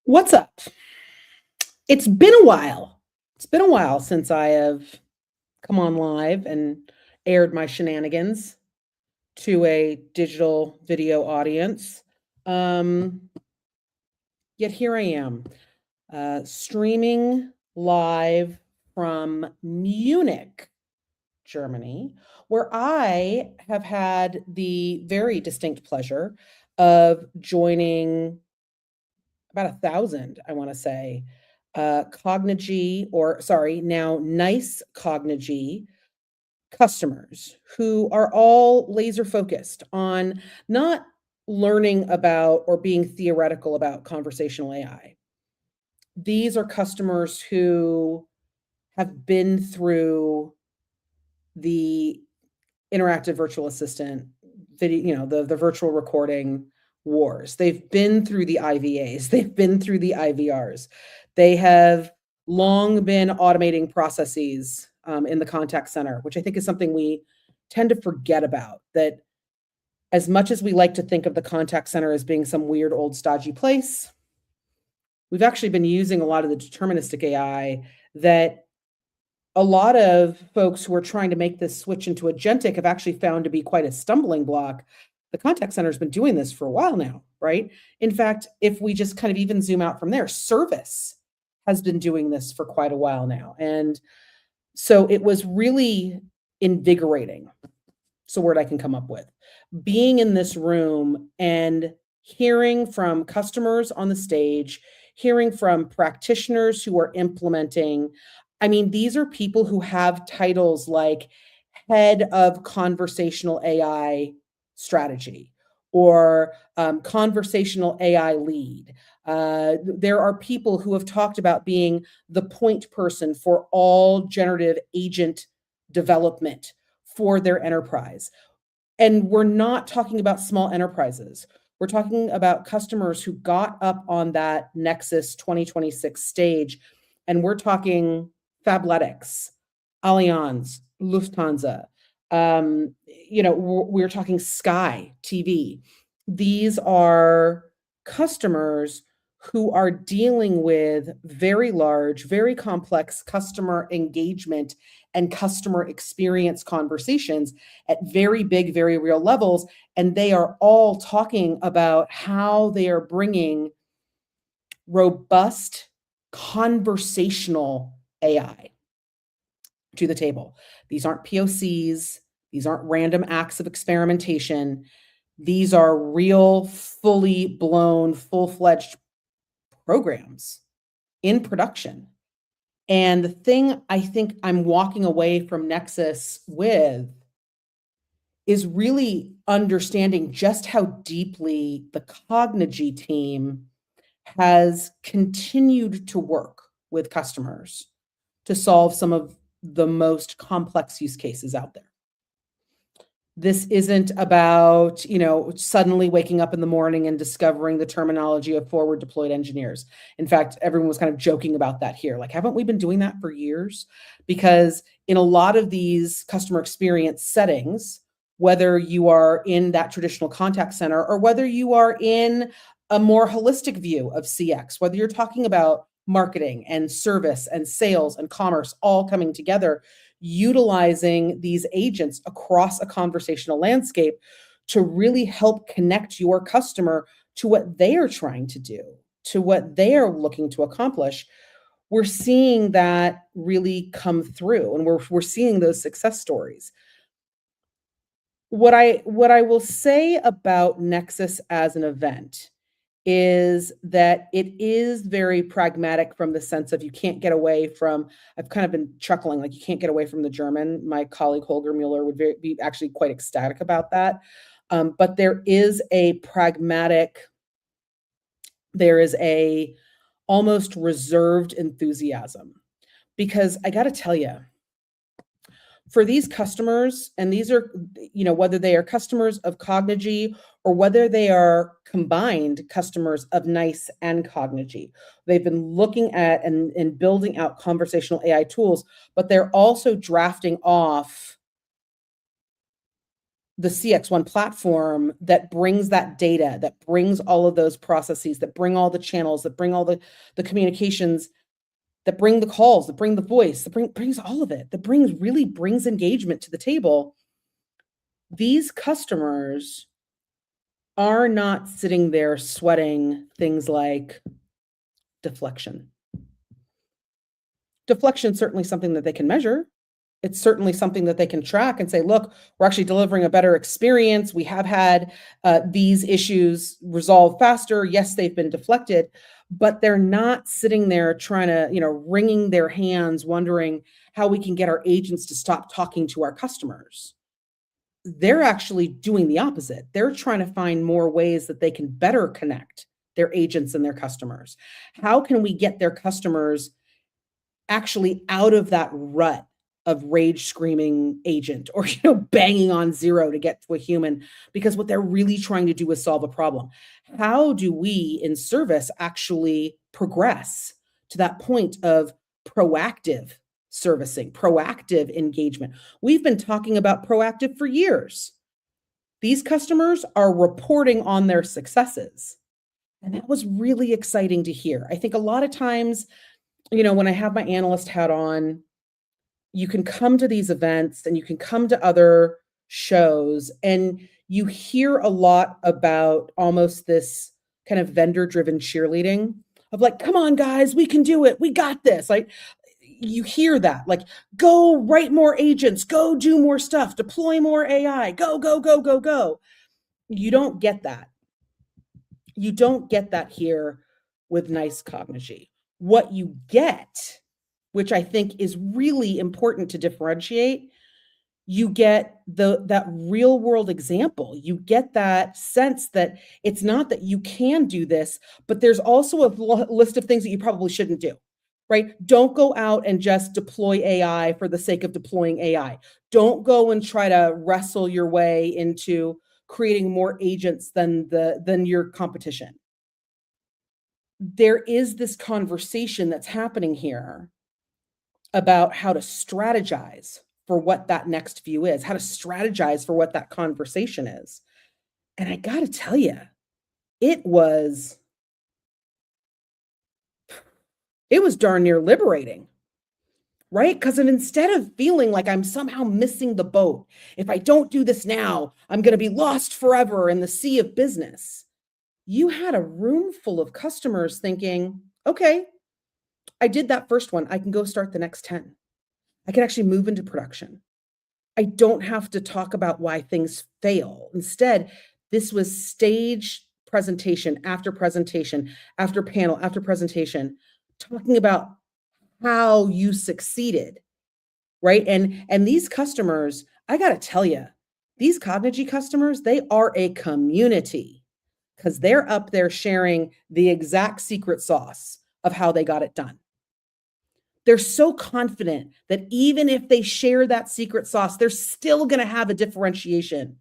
What's up? It's been a while. It's been a while since I have come on live and aired my shenanigans to a digital video audience. Um, Yet here I am, streaming live from Munich, Germany, where I have had the very distinct pleasure of joining about 1,000, I want to say, Cognigy, or sorry, now NiCE Cognigy customers who are all laser focused on not learning about or being theoretical about conversational AI. These are customers who have been through the interactive virtual assistant video, the virtual recording wars. They've been through the IVAs, they've been through the IVRs. They have long been automating processes in the contact center, which I think is something we tend to forget about. That as much as we like to think of the contact center as being some weird old stodgy place, we've actually been using a lot of the deterministic AI that a lot of folks who are trying to make this switch into agentic have actually found to be quite a stumbling block. The contact center has been doing this for a while now, right? In fact, if we just kind of even zoom out from there, service has been doing this for quite a while now. And so it was really invigorating. It's a word I can come up with. Being in this room and hearing from customers on the stage, hearing from practitioners who are implementing. I mean, these are people who have titles like head of conversational AI strategy or conversational AI lead. There are people who have talked about being the point person for all generative agent development for their enterprise. And we're not talking about small enterprises. We're talking about customers who got up on that Nexus 2026 stage, and we're talking Fabletics, Allianz, Lufthansa. We're talking Sky TV. These are customers who are dealing with very large, very complex customer engagement and customer experience conversations at very big, very real levels. And they are all talking about how they are bringing robust conversational AI to the table. These aren't POCs. These aren't random acts of experimentation. These are real, fully blown, full-fledged programs in production. And the thing I think I'm walking away from Nexus with is really understanding just how deeply the Cognigy team has continued to work with customers to solve some of the most complex use cases out there. This isn't about, suddenly waking up in the morning and discovering the terminology of forward deployed engineers. In fact, everyone was kind of joking about that here. Like, haven't we been doing that for years? Because in a lot of these customer experience settings, whether you are in that traditional contact center or whether you are in a more holistic view of CX, whether you're talking about marketing and service and sales and commerce all coming together, utilizing these agents across a conversational landscape to really help connect your customer to what they are trying to do, to what they are looking to accomplish. We're seeing that really come through, and we're seeing those success stories. What I will say about Nexus as an event is that it is very pragmatic from the sense of you can't get away from, I've kind of been chuckling, like you can't get away from the German. My colleague Holger Mueller would be actually quite ecstatic about that. But there is a almost reserved enthusiasm, because I got to tell you, for these customers, and these are, whether they are customers of Cognigy or whether they are combined customers of NiCE and Cognigy, they've been looking at and building out conversational AI tools, but they're also drafting off the CX1 platform that brings that data, that brings all of those processes, that bring all the channels, that bring all the communications, that bring the calls, that bring the voice, that brings all of it, that really brings engagement to the table. These customers are not sitting there sweating things like deflection. Deflection is certainly something that they can measure. It's certainly something that they can track and say, look, we're actually delivering a better experience. We have had these issues resolved faster. Yes, they've been deflected, but they're not sitting there trying to, wringing their hands, wondering how we can get our agents to stop talking to our customers. They're actually doing the opposite. They're trying to find more ways that they can better connect their agents and their customers. How can we get their customers actually out of that rut of rage screaming agent or banging on zero to get to a human, because what they're really trying to do is solve a problem. How do we in service actually progress to that point of proactive servicing, proactive engagement? We've been talking about proactive for years. These customers are reporting on their successes, and that was really exciting to hear. I think a lot of times, when I have my analyst hat on, you can come to these events and you can come to other shows and you hear a lot about almost this kind of vendor-driven cheerleading of like, come on, guys, we can do it. We got this. Like, you hear that, like, go write more agents, go do more stuff, deploy more AI, go, go, go, go, go. You don't get that. You don't get that here with NiCE Cognigy. What you get, which I think is really important to differentiate, you get that real world example. You get that sense that it's not that you can do this, but there's also a list of things that you probably shouldn't do, right? Don't go out and just deploy AI for the sake of deploying AI. Don't go and try to wrestle your way into creating more agents than your competition. There is this conversation that's happening here about how to strategize for what that next view is, how to strategize for what that conversation is. And I got to tell you, it was darn near liberating, right? Because instead of feeling like I'm somehow missing the boat, if I don't do this now, I'm going to be lost forever in the sea of business. You had a room full of customers thinking, okay, I did that first one. I can go start the next 10. I can actually move into production. I don't have to talk about why things fail. Instead, this was stage presentation after presentation, after panel, after presentation, talking about how you succeeded, right? And these customers, I got to tell you, these Cognigy customers, they are a community because they're up there sharing the exact secret sauce of how they got it done. They're so confident that even if they share that secret sauce, they're still going to have a differentiation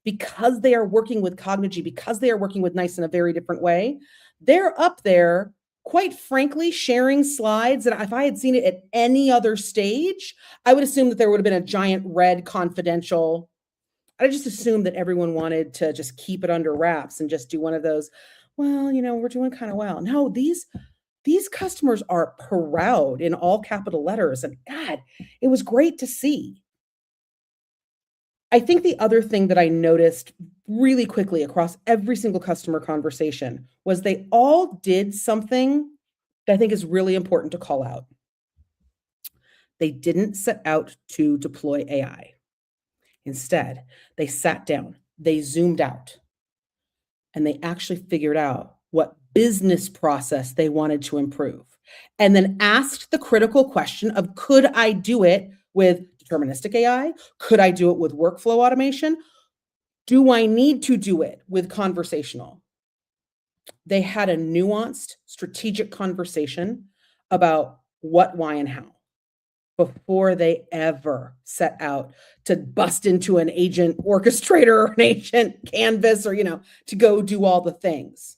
because they are working with Cognigy, because they are working with NiCE in a very different way. They're up there, quite frankly, sharing slides that if I had seen it at any other stage, I would assume that there would have been a giant red confidential. I just assumed that everyone wanted to just keep it under wraps and just do one of those, well, we're doing kind of well. No, these customers are proud in all capital letters. And God, it was great to see. I think the other thing that I noticed really quickly across every single customer conversation was they all did something that I think is really important to call out. They didn't set out to deploy AI. Instead, they sat down, they zoomed out, and they actually figured out what business process they wanted to improve, and then asked the critical question of, could I do it with deterministic AI? Could I do it with workflow automation? Do I need to do it with conversational? They had a nuanced, strategic conversation about what, why, and how before they ever set out to bust into an agent orchestrator or an agent canvas or, to go do all the things.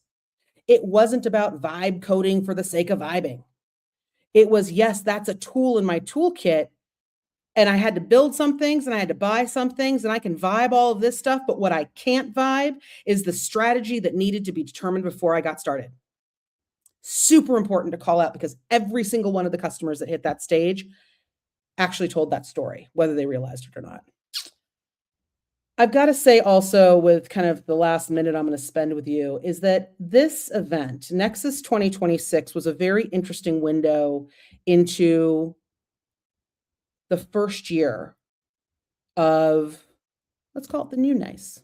It wasn't about vibe coding for the sake of vibing. It was, yes, that's a tool in my toolkit, And I had to build some things and I had to buy some things, and I can vibe all of this stuff. But what I can't vibe is the strategy that needed to be determined before I got started. Super important to call out, because every single one of the customers that hit that stage actually told that story, whether they realized it or not. I've got to say also, with kind of the last minute I'm going to spend with you, is that this event, Nexus 2026, was a very interesting window into the first year of, let's call it the new NiCE.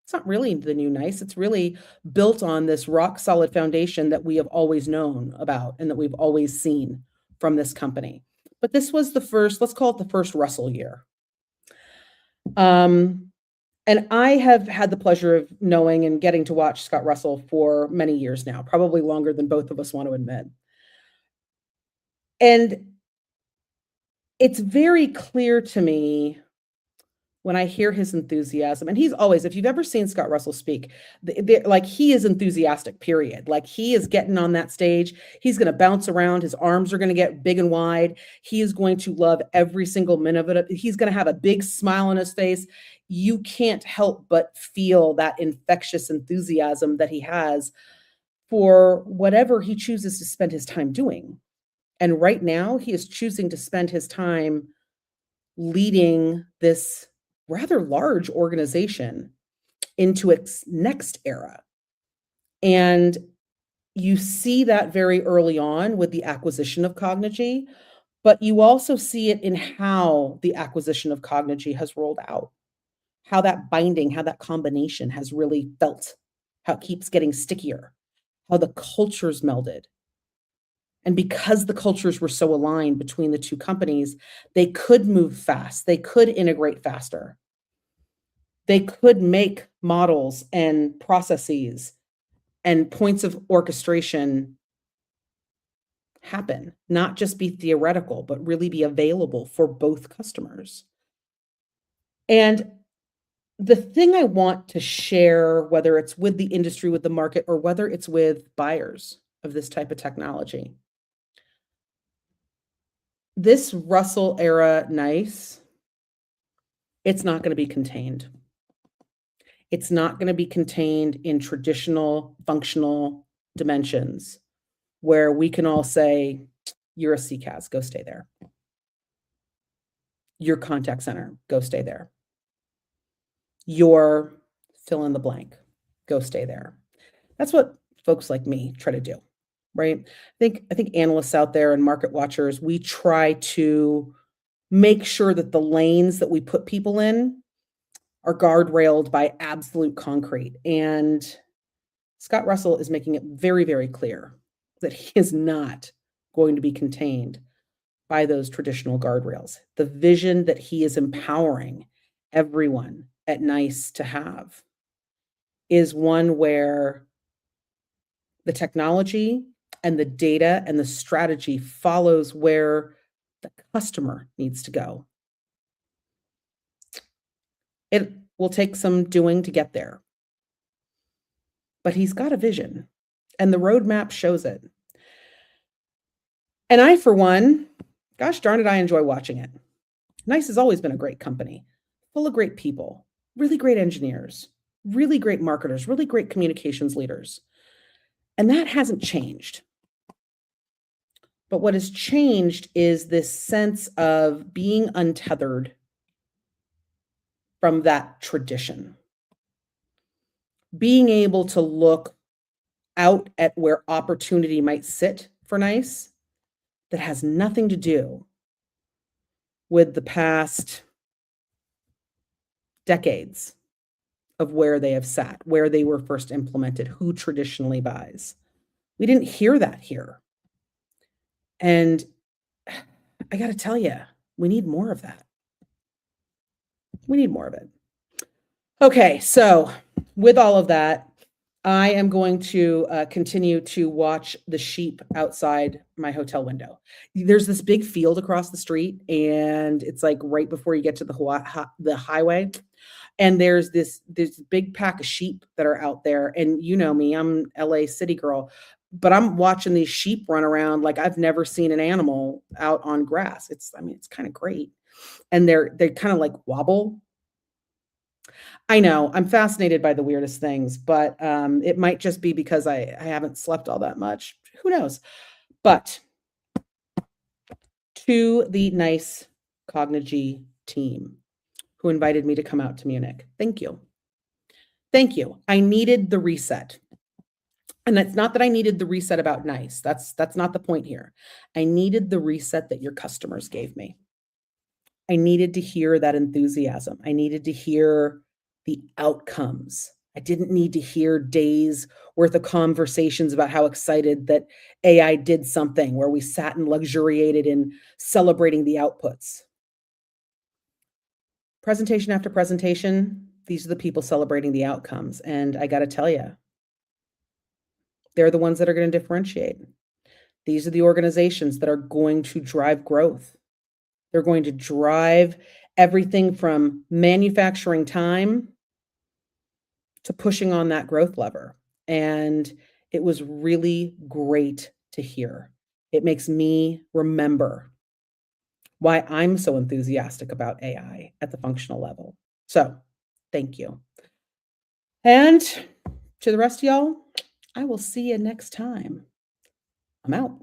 It's not really the new NiCE. It's really built on this rock solid foundation that we have always known about and that we've always seen from this company. But this was the first, let's call it the first Russell year. And I have had the pleasure of knowing and getting to watch Scott Russell for many years now, probably longer than both of us want to admit. And it's very clear to me when I hear his enthusiasm, and he's always, if you've ever seen Scott Russell speak, like, he is enthusiastic, period. Like, he is getting on that stage. He's going to bounce around. His arms are going to get big and wide. He is going to love every single minute of it. He's going to have a big smile on his face. You can't help but feel that infectious enthusiasm that he has for whatever he chooses to spend his time doing. And right now, he is choosing to spend his time leading this rather large organization into its next era. And you see that very early on with the acquisition of Cognigy, but you also see it in how the acquisition of Cognigy has rolled out, how that binding, how that combination has really felt, how it keeps getting stickier, how the cultures melded. And because the cultures were so aligned between the two companies, they could move fast, they could integrate faster. They could make models and processes and points of orchestration happen, not just be theoretical, but really be available for both customers. And the thing I want to share, whether it's with the industry, with the market, or whether it's with buyers of this type of technology, this Russell era NiCE, it's not going to be contained. It's not going to be contained in traditional functional dimensions where we can all say, you're a CCAS, go stay there. Your contact center, go stay there. Your fill in the blank, go stay there. That's what folks like me try to do, right? I think analysts out there and market watchers, we try to make sure that the lanes that we put people in are guardrailed by absolute concrete. And Scott Russell is making it very, very clear that he is not going to be contained by those traditional guardrails. The vision that he is empowering everyone at NiCE to have is one where the technology and the data and the strategy follows where the customer needs to go. It will take some doing to get there, but he's got a vision, and the roadmap shows it. And I, for one, gosh darn it, I enjoy watching it. NiCE has always been a great company, full of great people, really great engineers, really great marketers, really great communications leaders. And that hasn't changed. But what has changed is this sense of being untethered from that tradition. Being able to look out at where opportunity might sit for NiCE that has nothing to do with the past decades of where they have sat, where they were first implemented, who traditionally buys. We didn't hear that here. And I got to tell you, we need more of that. We need more of it. Okay, so with all of that, I am going to continue to watch the sheep outside my hotel window. There's this big field across the street, and it's like right before you get to the highway. And there's this big pack of sheep that are out there. And you know me, I'm LA city girl. but I'm watching these sheep run around like I've never seen an animal out on grass. I mean, it's kind of great. And they kind of like wobble. I know, I'm fascinated by the weirdest things, but it might just be because I haven't slept all that much. Who knows? But to the NiCE Cognigy team who invited me to come out to Munich, thank you. Thank you. I needed the reset. And it's not that I needed the reset about NiCE. That's not the point here. I needed the reset that your customers gave me. I needed to hear that enthusiasm. I needed to hear the outcomes. I didn't need to hear days worth of conversations about how excited that AI did something where we sat and luxuriated in celebrating the outputs. Presentation after presentation, these are the people celebrating the outcomes. And I got to tell you, they're the ones that are going to differentiate. These are the organizations that are going to drive growth. They're going to drive everything from manufacturing time to pushing on that growth lever. And it was really great to hear. It makes me remember why I'm so enthusiastic about AI at the functional level. So thank you. And to the rest of y'all, I will see you next time. I'm out.